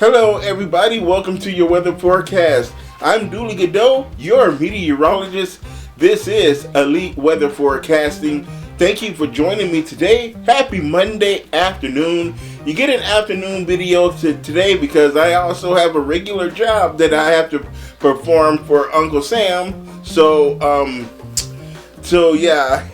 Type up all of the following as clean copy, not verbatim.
Hello everybody, welcome to your weather forecast. I'm Dooley Godot, your meteorologist. This is Elite Weather Forecasting. Thank you for joining me today. Happy Monday afternoon. You get an afternoon video today because I also have a regular job that I have to perform for Uncle Sam. So yeah.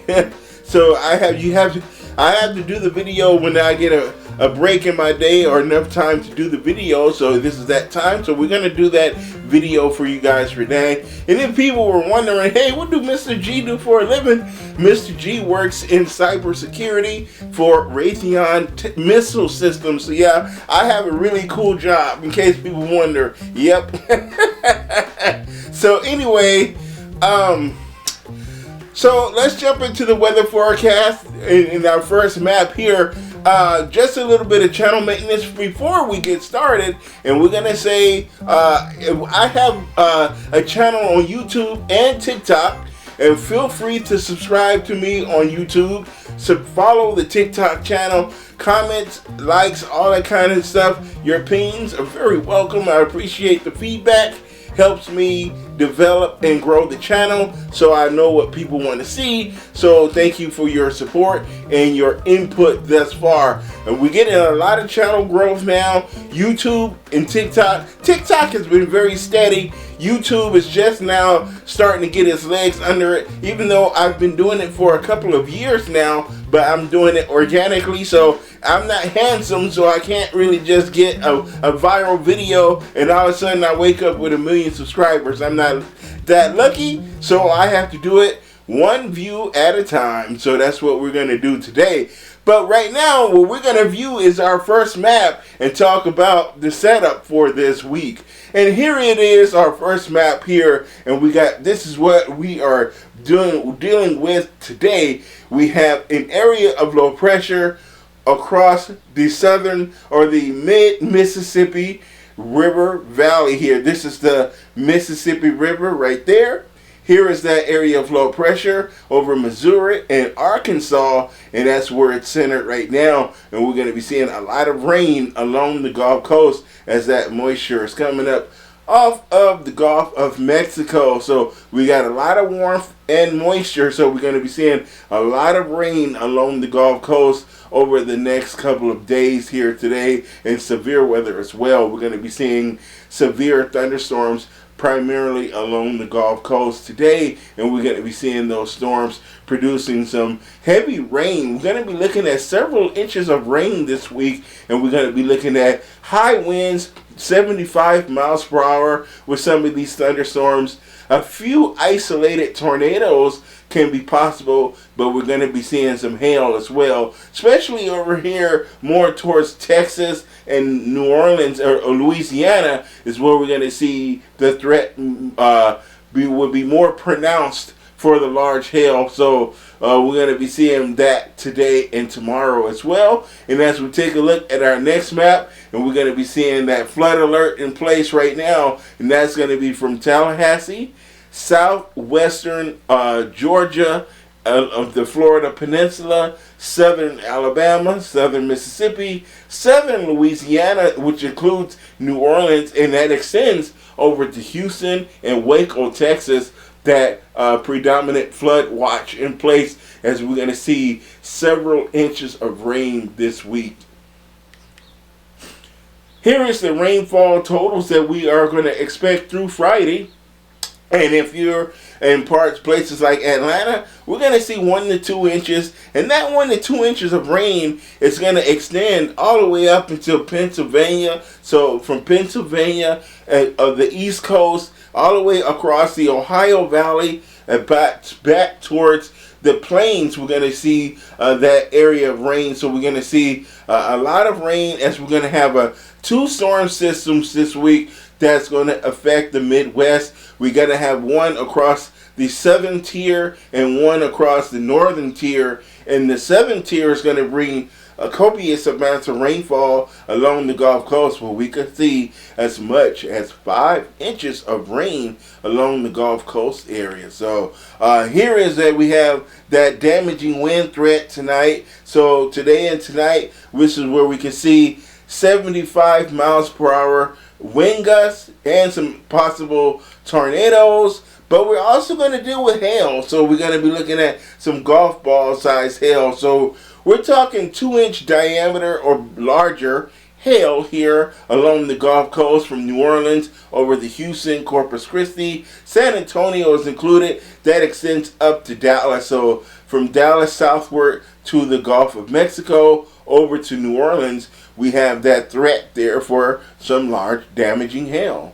So I have to do the video when I get a break in my day or enough time to do the video. So this is that time. So we're going to do that video for you guys today. And if people were wondering, hey, what do Mr. G do for a living? Mr. G works in cybersecurity for Raytheon missile systems. So yeah, I have a really cool job in case people wonder. Yep. So anyway, so let's jump into the weather forecast in our first map here. Just a little bit of channel maintenance before we get started, and we're gonna say I have a channel on YouTube and TikTok, and feel free to subscribe to me on YouTube. So follow the TikTok channel, comments, likes, all that kind of stuff. Your opinions are very welcome. I appreciate the feedback. Helps me develop and grow the channel so I know what people want to see. So thank you for your support and your input thus far. And we're getting a lot of channel growth now. YouTube and TikTok. TikTok has been very steady. YouTube is just now starting to get its legs under it, even though I've been doing it for a couple of years now, but I'm doing it organically. So I'm not handsome, so I can't really just get a viral video and all of a sudden I wake up with 1 million subscribers. I'm not that lucky, so I have to do it one view at a time. So that's what we're going to do today. But right now, what we're going to view is our first map and talk about the setup for this week. And here it is, our first map here, and this is what we are dealing with today. We have an area of low pressure across the southern or the mid-Mississippi River Valley here. This is the Mississippi River right there. Here is that area of low pressure over Missouri and Arkansas, and that's where it's centered right now. And we're going to be seeing a lot of rain along the Gulf Coast as that moisture is coming up off of the Gulf of Mexico. So we got a lot of warmth and moisture, so we're going to be seeing a lot of rain along the Gulf Coast over the next couple of days here today, and severe weather as well. We're going to be seeing severe thunderstorms primarily along the Gulf Coast today, and we're going to be seeing those storms producing some heavy rain. We're going to be looking at several inches of rain this week, and we're going to be looking at high winds, 75 miles per hour with some of these thunderstorms. A few isolated tornadoes can be possible, but we're going to be seeing some hail as well, especially over here more towards Texas and New Orleans or Louisiana is where we're going to see the threat would be more pronounced for the large hail. So we're going to be seeing that today and tomorrow as well. And as we take a look at our next map, and we're going to be seeing that flood alert in place right now, and that's going to be from Tallahassee, southwestern Georgia, of the Florida Peninsula, southern Alabama, southern Mississippi, southern Louisiana, which includes New Orleans, and that extends over to Houston and Waco, Texas. That predominant flood watch in place as we're going to see several inches of rain this week. Here is the rainfall totals that we are going to expect through Friday. And if you're in places like Atlanta, we're going to see 1 to 2 inches. And that 1 to 2 inches of rain is going to extend all the way up until Pennsylvania. So from Pennsylvania of the East Coast all the way across the Ohio Valley and back towards the plains, we're going to see that area of rain. So we're going to see a lot of rain as we're going to have 2 storm systems this week that's going to affect the Midwest. We're going to have one across the southern tier and one across the northern tier. And the southern tier is going to bring a copious amounts of rainfall along the Gulf Coast, where we could see as much as 5 inches of rain along the Gulf Coast area. So here is that we have that damaging wind threat tonight. So today and tonight, which is where we can see 75 miles per hour wind gusts, and some possible tornadoes. But we're also going to deal with hail. So we're going to be looking at some golf ball size hail. So we're talking 2-inch diameter or larger hail here along the Gulf Coast from New Orleans over to Houston, Corpus Christi. San Antonio is included. That extends up to Dallas. So from Dallas southward to the Gulf of Mexico over to New Orleans, we have that threat there for some large damaging hail.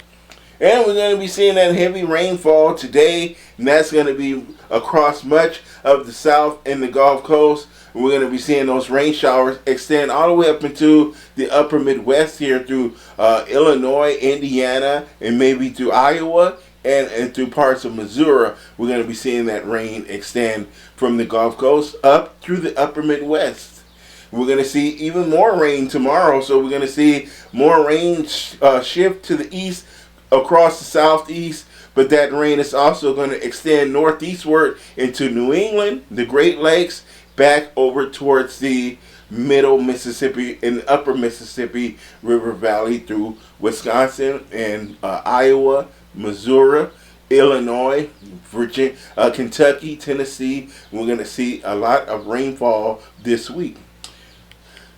And we're going to be seeing that heavy rainfall today, and that's going to be across much of the South and the Gulf Coast. We're going to be seeing those rain showers extend all the way up into the upper Midwest here through Illinois, Indiana, and maybe through Iowa and through parts of Missouri. We're going to be seeing that rain extend from the Gulf Coast up through the upper Midwest. We're going to see even more rain tomorrow, so we're going to see more rain shift to the east across the southeast, but that rain is also going to extend northeastward into New England, the Great Lakes, back over towards the middle Mississippi and upper Mississippi River Valley through Wisconsin and Iowa, Missouri, Illinois, Virginia, Kentucky, Tennessee. We're going to see a lot of rainfall this week.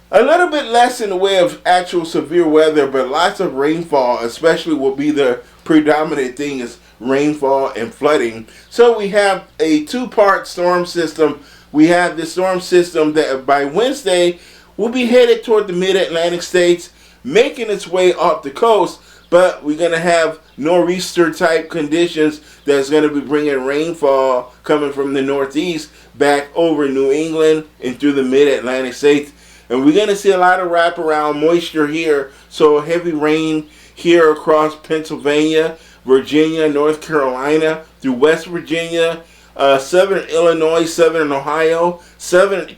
A little bit less in the way of actual severe weather, but lots of rainfall, especially will be the predominant thing is rainfall and flooding. So we have a two-part storm system. We have the storm system that by Wednesday will be headed toward the mid-Atlantic states, making its way off the coast, but we're going to have nor'easter type conditions that's going to be bringing rainfall coming from the northeast back over New England and through the mid-Atlantic states. And we're going to see a lot of wraparound moisture here. So heavy rain here across Pennsylvania, Virginia, North Carolina, through West Virginia, southern Illinois, southern Ohio, southern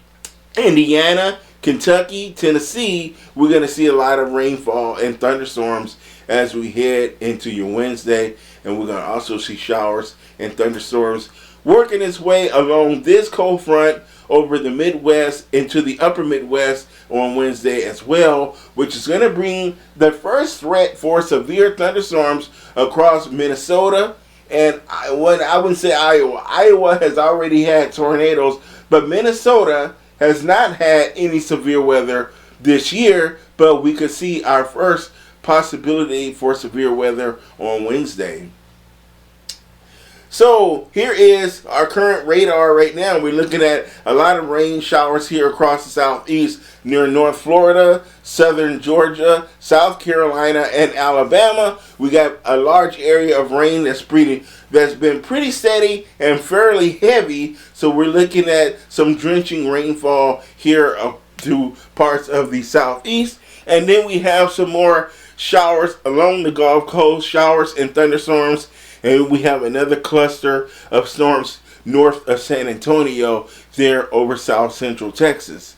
Indiana, Kentucky, Tennessee. We're going to see a lot of rainfall and thunderstorms as we head into your Wednesday. And we're going to also see showers and thunderstorms working its way along this cold front over the Midwest into the upper Midwest on Wednesday as well, which is going to bring the first threat for severe thunderstorms across Minnesota. And I wouldn't say Iowa. Iowa has already had tornadoes, but Minnesota has not had any severe weather this year, but we could see our first possibility for severe weather on Wednesday. So here is our current radar right now. We're looking at a lot of rain showers here across the southeast near North Florida, southern Georgia, South Carolina, and Alabama. We got a large area of rain that's been pretty steady and fairly heavy. So we're looking at some drenching rainfall here to parts of the southeast. And then we have some more showers along the Gulf Coast, showers and thunderstorms. And we have another cluster of storms north of San Antonio there over south central Texas.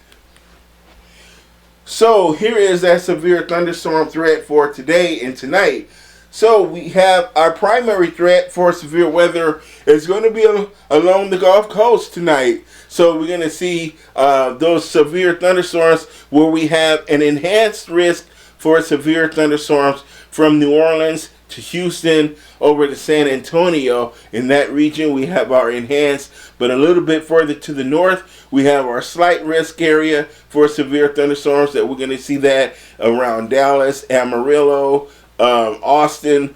So here is that severe thunderstorm threat for today and tonight. So we have our primary threat for severe weather is going to be along the Gulf Coast tonight. So we're going to see those severe thunderstorms where we have an enhanced risk for severe thunderstorms from New Orleans to Houston over to San Antonio. In that region we have our enhanced, but a little bit further to the north we have our slight risk area for severe thunderstorms that we're going to see that around Dallas, Amarillo, Austin,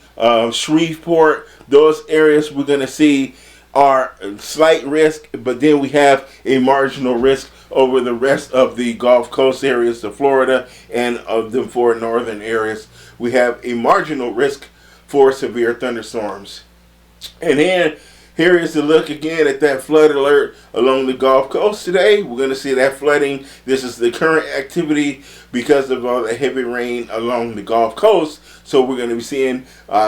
Shreveport. Those areas we're going to see are slight risk, but then we have a marginal risk over the rest of the Gulf Coast areas to Florida and of the four northern areas. We have a marginal risk for severe thunderstorms. And then here is the look again at that flood alert along the Gulf Coast today. We're going to see that flooding. This is the current activity because of all the heavy rain along the Gulf Coast. So we're going to be seeing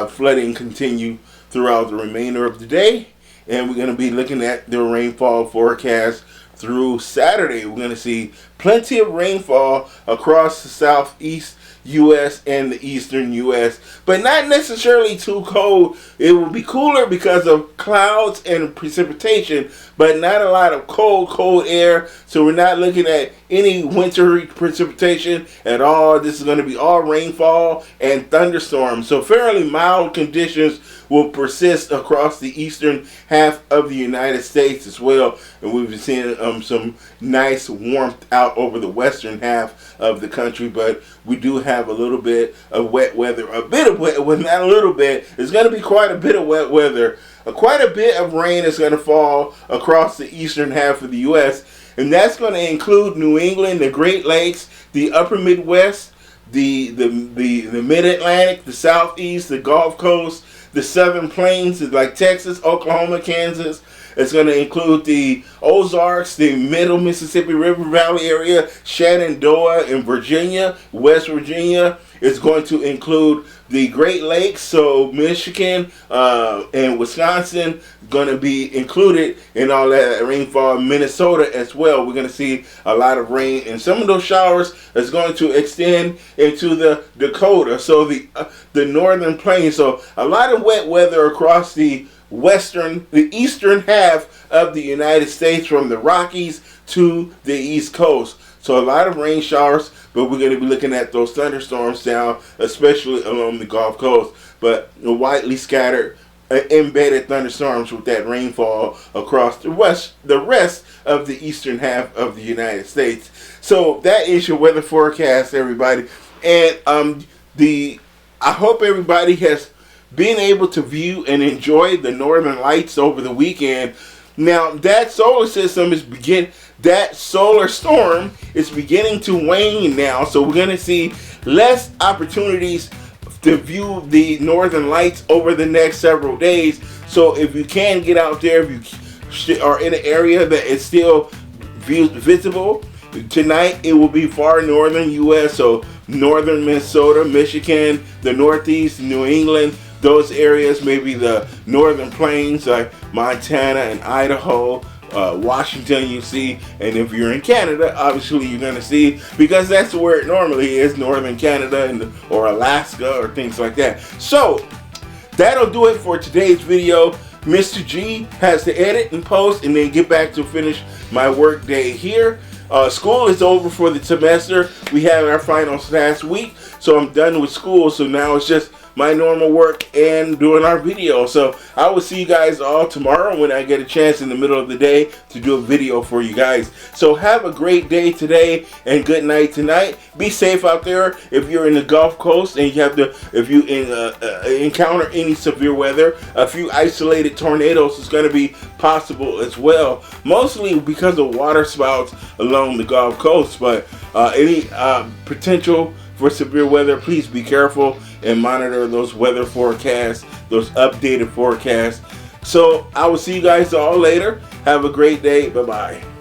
flooding continue throughout the remainder of the day. And we're going to be looking at the rainfall forecast through Saturday. We're going to see plenty of rainfall across the southeast U.S. and the eastern U.S., but not necessarily too cold. It will be cooler because of clouds and precipitation, but not a lot of cold air. So we're not looking at any wintry precipitation at all. This is going to be all rainfall and thunderstorms. So fairly mild conditions will persist across the eastern half of the United States as well. And we've been seeing some nice warmth out over the western half of the country, but we do have a little bit of wet weather. A bit of wet weather, not a little bit. It's going to be quite a bit of wet weather. Quite a bit of rain is going to fall across the eastern half of the U.S., and that's going to include New England, the Great Lakes, the upper Midwest, the Mid-Atlantic, the Southeast, the Gulf Coast, the Southern Plains, like Texas, Oklahoma, Kansas. It's going to include the Ozarks, the Middle Mississippi River Valley area, Shenandoah in Virginia, West Virginia. It's going to include the Great Lakes, so Michigan and Wisconsin going to be included in all that rainfall. Minnesota as well. We're going to see a lot of rain, and some of those showers is going to extend into the Dakota, so the northern plains. So a lot of wet weather across the eastern half of the United States, from the Rockies to the East Coast. So a lot of rain showers, but we're going to be looking at those thunderstorms down, especially along the Gulf Coast. But widely scattered, embedded thunderstorms with that rainfall across the rest of the eastern half of the United States. So that is your weather forecast, everybody. And I hope everybody has been able to view and enjoy the northern lights over the weekend. Now that solar storm is beginning to wane now, so we're going to see less opportunities to view the northern lights over the next several days. So if you can get out there, if you are in an area that is still visible, tonight it will be far northern U.S., so northern Minnesota, Michigan, the Northeast, New England, those areas, maybe the northern plains like Montana and Idaho, Washington, you see. And if you're in Canada, obviously you're going to see, because that's where it normally is, northern Canada or Alaska or things like that. So that'll do it for today's video. Mr. G has to edit and post and then get back to finish my work day here. School is over for the semester. We had our finals last week, so I'm done with school. So now it's just my normal work and doing our video. So I will see you guys all tomorrow when I get a chance in the middle of the day to do a video for you guys. So have a great day today and good night tonight. Be safe out there if you're in the Gulf Coast and if you encounter any severe weather. A few isolated tornadoes is going to be possible as well, mostly because of water spouts along the Gulf Coast. But any potential for severe weather, please be careful and monitor those weather forecasts, those updated forecasts. So I will see you guys all later. Have a great day. Bye-bye.